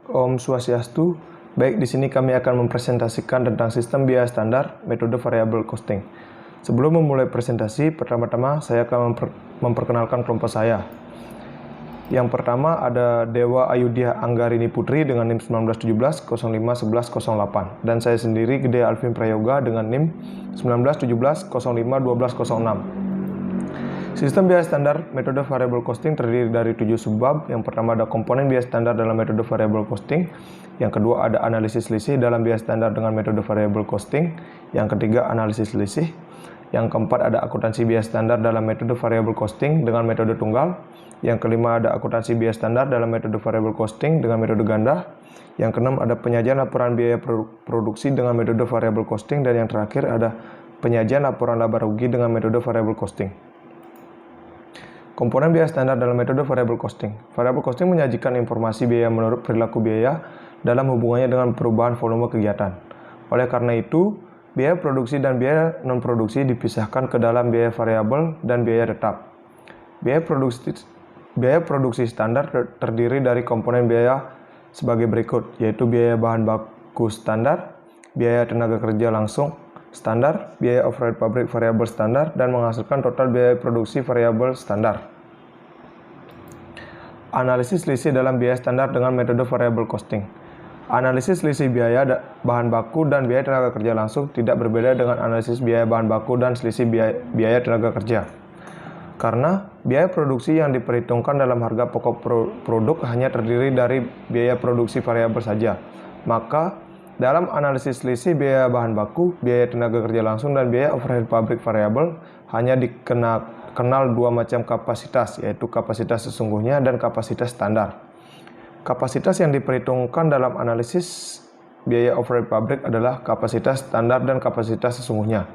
Om Swastiastu. Baik, di sini kami akan mempresentasikan tentang sistem biaya standar, metode variable costing. Sebelum memulai presentasi, pertama-tama saya akan memperkenalkan kelompok saya. Yang pertama ada Dewa Ayudhya Anggarini Putri dengan NIM 1917 05 11 08 dan saya sendiri Gede Alvin Prayoga dengan NIM 1917 05 12 06. Sistem biaya standar metode variable costing terdiri dari 7 subbab. Yang pertama ada komponen biaya standar dalam metode variable costing. Yang kedua ada analisis selisih dalam biaya standar dengan metode variable costing. Yang ketiga analisis selisih. Yang keempat ada akuntansi biaya standar dalam metode variable costing dengan metode tunggal. Yang kelima ada akuntansi biaya standar dalam metode variable costing dengan metode ganda. Yang keenam ada penyajian laporan biaya produksi dengan metode variable costing. Dan yang terakhir ada penyajian laporan laba rugi dengan metode variable costing. Komponen biaya standar dalam metode variable costing. Variable costing menyajikan informasi biaya menurut perilaku biaya dalam hubungannya dengan perubahan volume kegiatan. Oleh karena itu, biaya produksi dan biaya non-produksi dipisahkan ke dalam biaya variabel dan biaya tetap. Biaya produksi standar terdiri dari komponen biaya sebagai berikut, yaitu biaya bahan baku standar, biaya tenaga kerja langsung standar, biaya overhead pabrik variabel standar, dan menghasilkan total biaya produksi variabel standar. Analisis selisih dalam biaya standar dengan metode variable costing. Analisis selisih biaya bahan baku dan biaya tenaga kerja langsung tidak berbeda dengan analisis biaya bahan baku dan selisih biaya tenaga kerja. Karena biaya produksi yang diperhitungkan dalam harga pokok produk hanya terdiri dari biaya produksi variabel saja, maka dalam analisis selisih biaya bahan baku, biaya tenaga kerja langsung, dan biaya overhead pabrik variabel hanya dikenal dua macam kapasitas, yaitu kapasitas sesungguhnya dan kapasitas standar. Kapasitas yang diperhitungkan dalam analisis biaya overhead pabrik adalah kapasitas standar dan kapasitas sesungguhnya.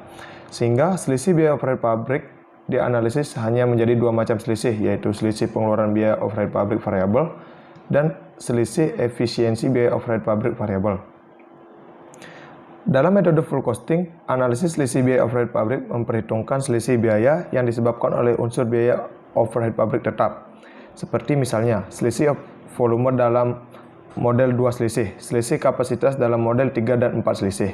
Sehingga selisih biaya overhead pabrik dianalisis hanya menjadi dua macam selisih, yaitu selisih pengeluaran biaya overhead pabrik variabel dan selisih efisiensi biaya overhead pabrik variabel. Dalam metode full costing, analisis selisih biaya overhead pabrik memperhitungkan selisih biaya yang disebabkan oleh unsur biaya overhead pabrik tetap. Seperti misalnya, selisih volume dalam model 2 selisih, selisih kapasitas dalam model 3 dan 4 selisih.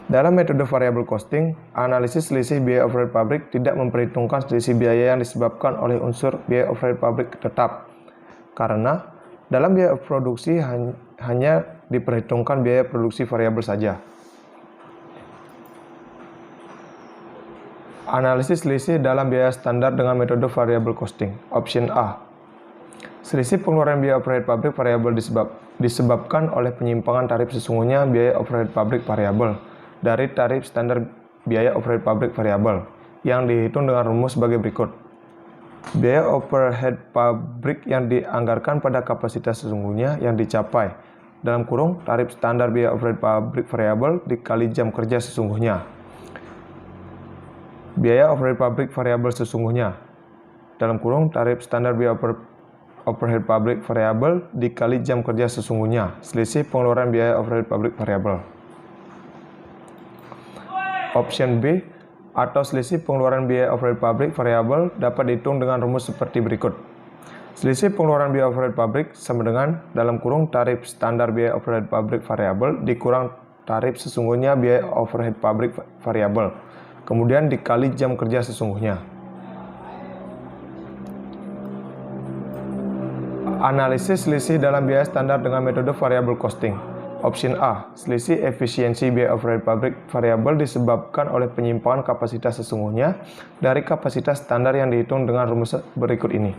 Dalam metode variable costing, analisis selisih biaya overhead pabrik tidak memperhitungkan selisih biaya yang disebabkan oleh unsur biaya overhead pabrik tetap. Karena dalam biaya produksi hanya diperhitungkan biaya produksi variabel saja. Analisis selisih dalam biaya standar dengan metode variable costing. Option A. Selisih pengeluaran biaya overhead pabrik variabel disebabkan oleh penyimpangan tarif sesungguhnya biaya overhead pabrik variabel dari tarif standar biaya overhead pabrik variabel yang dihitung dengan rumus sebagai berikut. Biaya overhead pabrik yang dianggarkan pada kapasitas sesungguhnya yang dicapai dalam kurung tarif standar biaya overhead pabrik variabel dikali jam kerja sesungguhnya. Biaya overhead pabrik variabel sesungguhnya dalam kurung tarif standar biaya overhead pabrik variabel dikali jam kerja sesungguhnya, selisih pengeluaran biaya overhead pabrik variabel. Option B atau selisih pengeluaran biaya overhead pabrik variabel dapat dihitung dengan rumus seperti berikut. Selisih pengeluaran biaya overhead pabrik sama dengan dalam kurung tarif standar biaya overhead pabrik variabel dikurang tarif sesungguhnya biaya overhead pabrik variabel, kemudian dikali jam kerja sesungguhnya. Analisis selisih dalam biaya standar dengan metode variable costing. Option A. Selisih efisiensi biaya overhead pabrik variabel disebabkan oleh penyimpangan kapasitas sesungguhnya dari kapasitas standar yang dihitung dengan rumus berikut ini.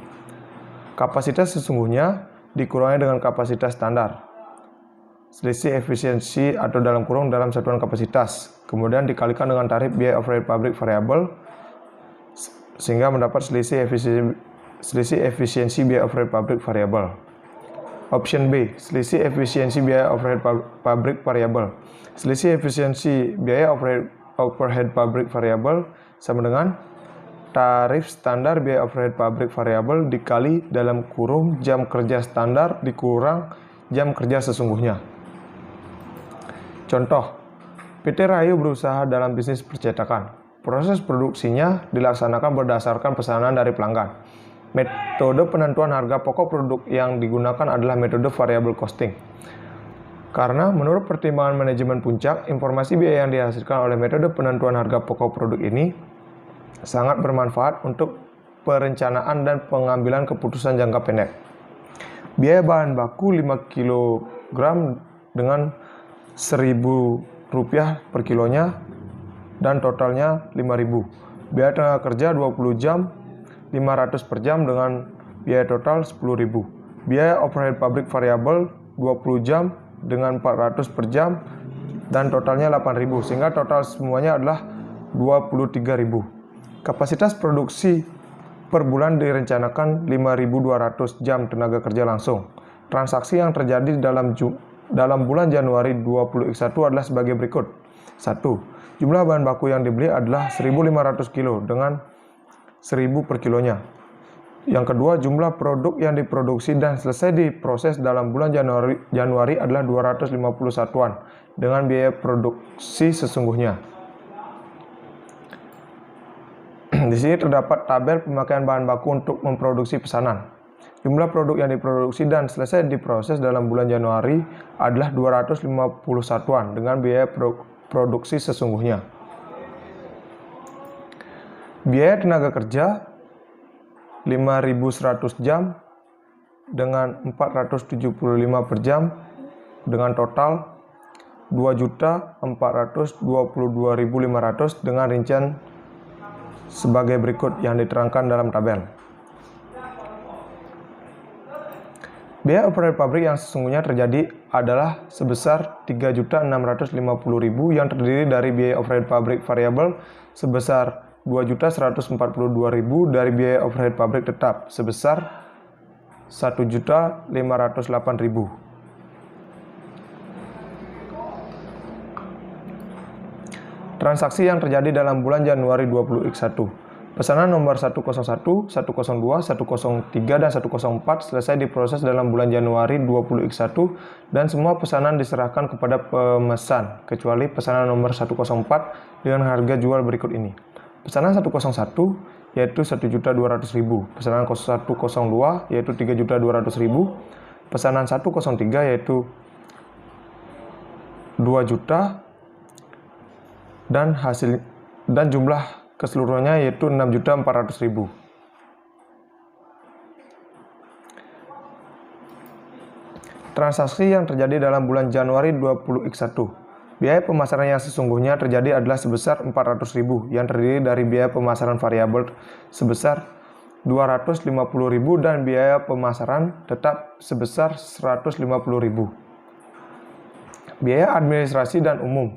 Kapasitas sesungguhnya dikurangi dengan kapasitas standar. Selisih efisiensi atau dalam kurung dalam satuan kapasitas, kemudian dikalikan dengan tarif biaya overhead pabrik variabel sehingga mendapat selisih efisiensi biaya overhead pabrik variabel. Option B, selisih efisiensi biaya overhead pabrik variabel. Selisih efisiensi biaya overhead pabrik variabel sama dengan tarif standar biaya overhead pabrik variabel dikali dalam kurung jam kerja standar dikurang jam kerja sesungguhnya. Contoh, PT Rahayu berusaha dalam bisnis percetakan. Proses produksinya dilaksanakan berdasarkan pesanan dari pelanggan. Metode penentuan harga pokok produk yang digunakan adalah metode variable costing. Karena menurut pertimbangan manajemen puncak, informasi biaya yang dihasilkan oleh metode penentuan harga pokok produk ini sangat bermanfaat untuk perencanaan dan pengambilan keputusan jangka pendek. Biaya bahan baku 5 kg dengan Rp1.000 per kilonya dan totalnya Rp5.000. Biaya tenaga kerja 20 jam 500 per jam dengan biaya total Rp10.000. Biaya overhead pabrik variabel 20 jam dengan 400 per jam dan totalnya Rp8.000, sehingga total semuanya adalah Rp23.000. Kapasitas produksi per bulan direncanakan 5.200 jam tenaga kerja langsung. Transaksi yang terjadi dalam bulan Januari 2021 adalah sebagai berikut. 1. Jumlah bahan baku yang dibeli adalah 1.500 kilo dengan Rp1.000 per kilonya. Yang kedua, jumlah produk yang diproduksi dan selesai diproses dalam bulan Januari adalah 250 satuan dengan biaya produksi sesungguhnya. Di sini terdapat tabel pemakaian bahan baku untuk memproduksi pesanan. Jumlah produk yang diproduksi dan selesai diproses dalam bulan Januari adalah 250 satuan dengan biaya produksi sesungguhnya. Biaya tenaga kerja 5.100 jam dengan 475 per jam dengan total 2.422.500 dengan rincian sebagai berikut yang diterangkan dalam tabel. Biaya overhead pabrik yang sesungguhnya terjadi adalah sebesar 3.650.000 yang terdiri dari biaya overhead pabrik variabel sebesar 2.142.000 dari biaya overhead pabrik tetap sebesar 1.508.000. Transaksi yang terjadi dalam bulan Januari 2021. Pesanan nomor 101, 102, 103, dan 104 selesai diproses dalam bulan Januari 2021 dan semua pesanan diserahkan kepada pemesan, kecuali pesanan nomor 104 dengan harga jual berikut ini. Pesanan 101 yaitu 1.200.000, pesanan 102 yaitu 3.200.000, pesanan 103 yaitu 2 juta dan jumlah keseluruhannya yaitu 6.400.000. Transaksi yang terjadi dalam bulan Januari 2021. Biaya pemasaran yang sesungguhnya terjadi adalah sebesar 400.000 yang terdiri dari biaya pemasaran variabel sebesar 250.000 dan biaya pemasaran tetap sebesar 150.000. Biaya administrasi dan umum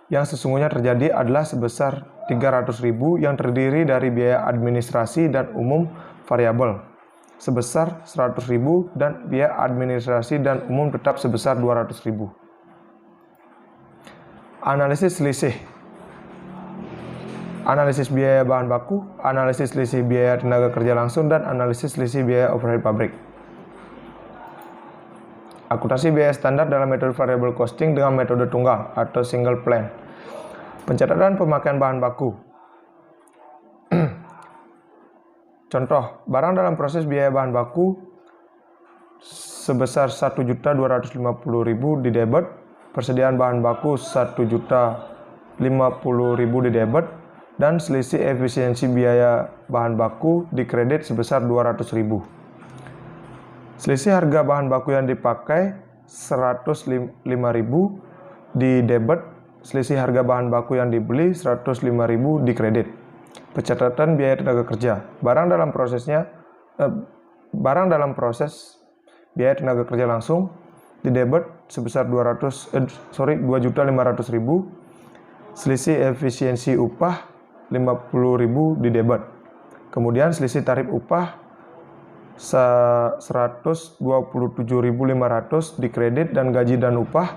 yang sesungguhnya terjadi adalah sebesar 300.000 yang terdiri dari biaya administrasi dan umum variabel sebesar 100.000 dan biaya administrasi dan umum tetap sebesar 200.000. Analisis selisih. Analisis biaya bahan baku, analisis selisih biaya tenaga kerja langsung, dan analisis selisih biaya overhead pabrik. Akuntansi biaya standar dalam metode variable costing dengan metode tunggal atau single plan. Pencatatan pemakaian bahan baku. Contoh, barang dalam proses biaya bahan baku sebesar 1.250.000 di debit, persediaan bahan baku 1.050.000 di debit, dan selisih efisiensi biaya bahan baku di kredit sebesar 200.000. Selisih harga bahan baku yang dipakai 105.000 di debit, selisih harga bahan baku yang dibeli 105.000 di kredit. Pencatatan biaya tenaga kerja. Barang dalam proses biaya tenaga kerja langsung di debit sebesar 2.500.000, selisih efisiensi upah 50.000 di debit. Kemudian selisih tarif upah 127.500 di kredit dan gaji dan upah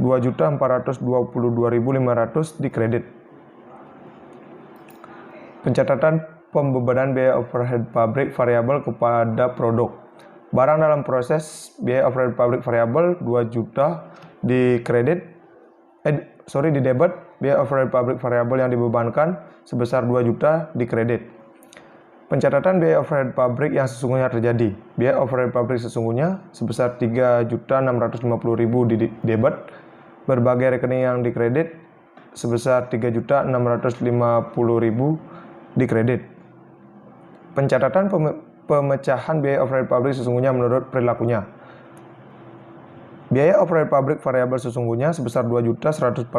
2.422.500 di kredit. Pencatatan pembebanan biaya overhead pabrik variabel kepada produk. Barang dalam proses biaya overhead pabrik variabel 2 juta di debit, biaya overhead pabrik variabel yang dibebankan sebesar 2 juta di kredit. Pencatatan biaya overhead pabrik yang sesungguhnya terjadi. Biaya overhead pabrik sesungguhnya sebesar 3.650.000 di debit. Berbagai rekening yang dikredit sebesar 3.650.000 dikredit. Pencatatan pemecahan biaya overhead pabrik sesungguhnya menurut perilakunya. Biaya overhead pabrik variabel sesungguhnya sebesar 2.142.000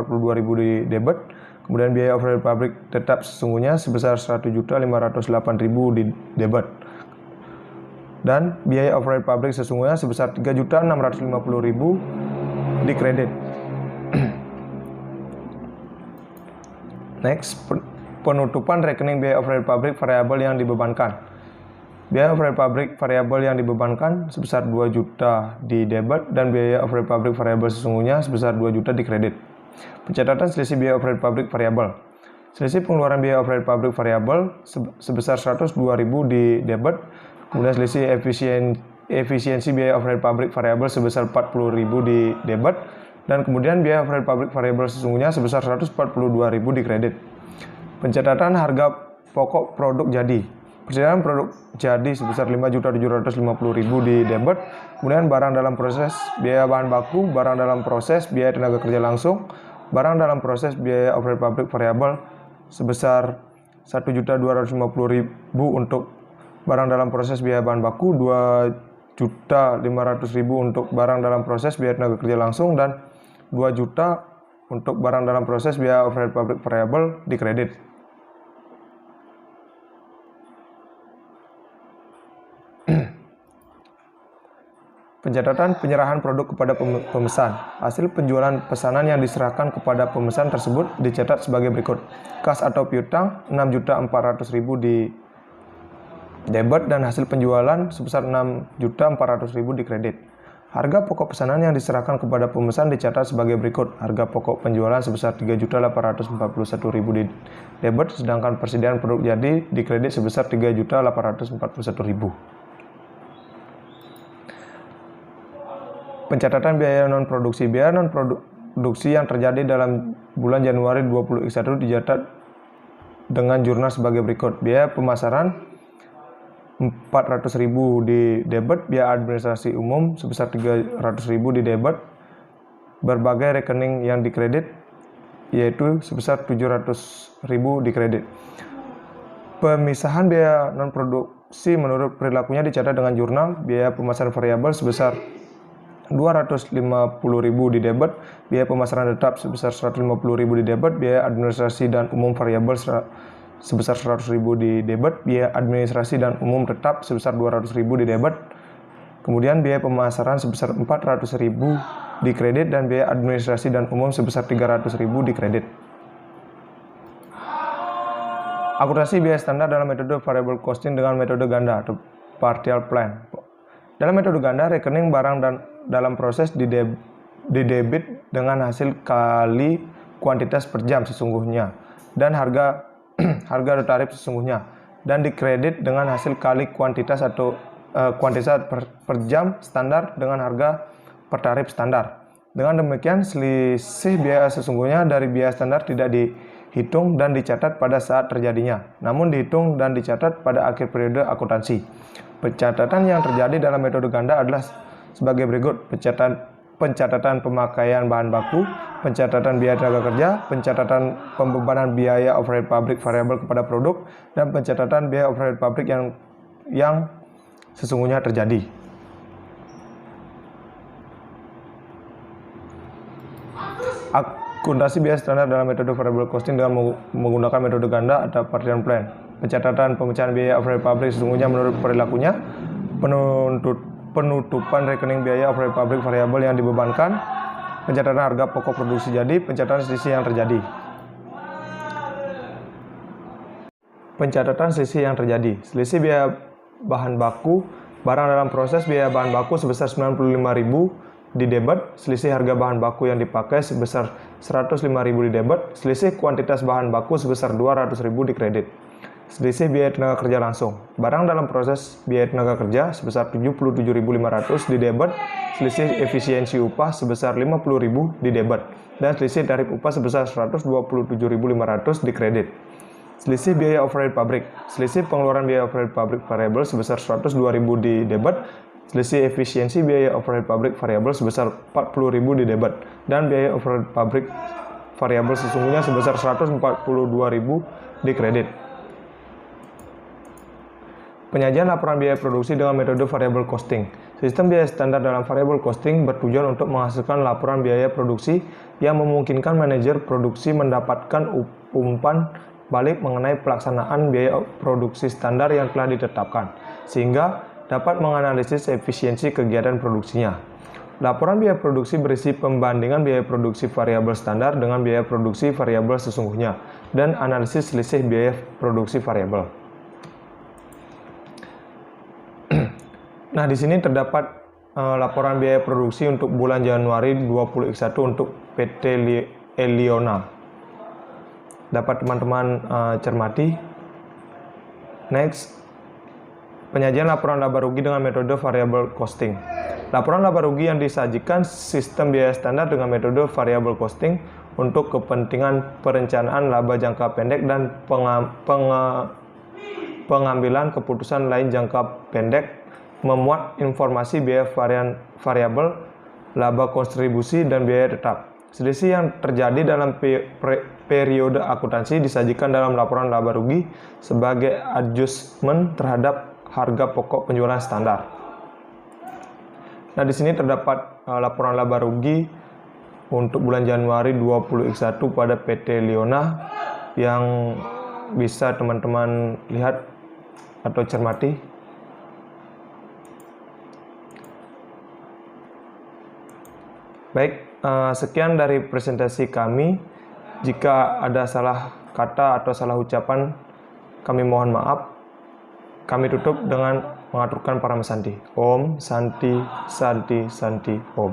di debit. Kemudian biaya overhead pabrik tetap sesungguhnya sebesar 1.508.000 di debit. Dan biaya overhead pabrik sesungguhnya sebesar 3.650.000 di kredit. Next, penutupan rekening biaya overhead pabrik variabel yang dibebankan. Biaya overhead pabrik variabel yang dibebankan sebesar 2 juta di debit dan biaya overhead pabrik variabel sesungguhnya sebesar 2 juta di kredit. Pencatatan selisih biaya overhead pabrik variabel. Selisih pengeluaran biaya overhead pabrik variabel sebesar 102.000 di debit. Kemudian selisih efisiensi biaya overhead pabrik variabel sebesar 40.000 di debit. Dan kemudian biaya overhead pabrik variabel sesungguhnya sebesar 142.000 di kredit. Pencatatan harga pokok produk jadi. Persediaan produk jadi sebesar 5.750.000 di debit. Kemudian barang dalam proses, biaya bahan baku, barang dalam proses, biaya tenaga kerja langsung, barang dalam proses, biaya overhead pabrik variabel sebesar 1.250.000 untuk barang dalam proses biaya bahan baku, 2.500.000 untuk barang dalam proses biaya tenaga kerja langsung, dan 2 juta untuk barang dalam proses biaya overhead pabrik variabel di kredit. Pencatatan penyerahan produk kepada pemesan. Hasil penjualan pesanan yang diserahkan kepada pemesan tersebut dicatat sebagai berikut. Kas atau piutang 6.400.000 di debit dan hasil penjualan sebesar 6.400.000 di kredit. Harga pokok pesanan yang diserahkan kepada pemesan dicatat sebagai berikut. Harga pokok penjualan sebesar 3.841.000 di debit, sedangkan persediaan produk jadi di kredit sebesar 3.841.000. Pencatatan biaya non-produksi. Biaya non-produksi yang terjadi dalam bulan Januari 2021 dicatat dengan jurnal sebagai berikut. Biaya pemasaran 400.000 di debit, biaya administrasi umum sebesar 300.000 di debit, berbagai rekening yang dikredit yaitu sebesar 700.000 di kredit. Pemisahan biaya non-produksi menurut perilakunya dicatat dengan jurnal. Biaya pemasaran variabel sebesar 250.000 di debit, biaya pemasaran tetap sebesar 150.000 di debit, biaya administrasi dan umum variabel sebesar 100.000 di debit, biaya administrasi dan umum tetap sebesar 200.000 di debit. Kemudian biaya pemasaran sebesar 400.000 di kredit dan biaya administrasi dan umum sebesar 300.000 di kredit. Akurasi biaya standar dalam metode variable costing dengan metode ganda atau partial plan. Dalam metode ganda, rekening barang dan dalam proses didebit dengan hasil kali kuantitas per jam sesungguhnya dan harga tarif sesungguhnya, dan dikredit dengan hasil kali kuantitas atau kuantitas per jam standar dengan harga per tarif standar. Dengan demikian, selisih biaya sesungguhnya dari biaya standar tidak dihitung dan dicatat pada saat terjadinya, namun dihitung dan dicatat pada akhir periode akuntansi. Pencatatan yang terjadi dalam metode ganda adalah sebagai berikut. Pencatatan pemakaian bahan baku, pencatatan biaya tenaga kerja, pencatatan pembebanan biaya overhead pabrik variabel kepada produk, dan pencatatan biaya overhead pabrik yang sesungguhnya terjadi. Akuntansi biaya standar dalam metode variable costing dengan menggunakan metode ganda atau partial plan. Pencatatan pemecahan biaya overhead pabrik sesungguhnya menurut perilakunya. Penutupan rekening biaya overhead pabrik variabel yang dibebankan, pencatatan harga pokok produksi jadi, pencatatan selisih yang terjadi. Pencatatan selisih yang terjadi. Selisih biaya bahan baku, barang dalam proses biaya bahan baku sebesar 95.000 di debit, selisih harga bahan baku yang dipakai sebesar 105.000 di debit, selisih kuantitas bahan baku sebesar 200.000 di kredit. Selisih biaya tenaga kerja langsung. Barang dalam proses biaya tenaga kerja sebesar 77.500 di debit, selisih efisiensi upah sebesar 50.000 di debit, dan selisih tarif upah sebesar 127.500 di kredit. Selisih biaya overhead pabrik. Selisih pengeluaran biaya overhead pabrik variabel sebesar 102.000 di debit. Selisih efisiensi biaya overhead pabrik variabel sebesar 40.000 di debit. Dan biaya overhead pabrik variabel sesungguhnya sebesar 142.000 di kredit. Penyajian laporan biaya produksi dengan metode variable costing. Sistem biaya standar dalam variable costing bertujuan untuk menghasilkan laporan biaya produksi yang memungkinkan manajer produksi mendapatkan umpan balik mengenai pelaksanaan biaya produksi standar yang telah ditetapkan, sehingga dapat menganalisis efisiensi kegiatan produksinya. Laporan biaya produksi berisi pembandingan biaya produksi variabel standar dengan biaya produksi variabel sesungguhnya, dan analisis selisih biaya produksi variabel. Nah, di sini terdapat laporan biaya produksi untuk bulan Januari 2021 untuk PT Eliona. Dapat teman-teman cermati. Next, penyajian laporan laba rugi dengan metode variable costing. Laporan laba rugi yang disajikan sistem biaya standar dengan metode variable costing untuk kepentingan perencanaan laba jangka pendek dan pengambilan keputusan lain jangka pendek, memuat informasi biaya variabel, laba kontribusi, dan biaya tetap. Selisih yang terjadi dalam periode akuntansi disajikan dalam laporan laba rugi sebagai adjustment terhadap harga pokok penjualan standar. Nah, di sini terdapat laporan laba rugi untuk bulan Januari 2021 pada PT Eliona yang bisa teman-teman lihat atau cermati. Baik, sekian dari presentasi kami. Jika ada salah kata atau salah ucapan, kami mohon maaf. Kami tutup dengan mengaturkan Paramasanti. Om Santi Santi Santi Om.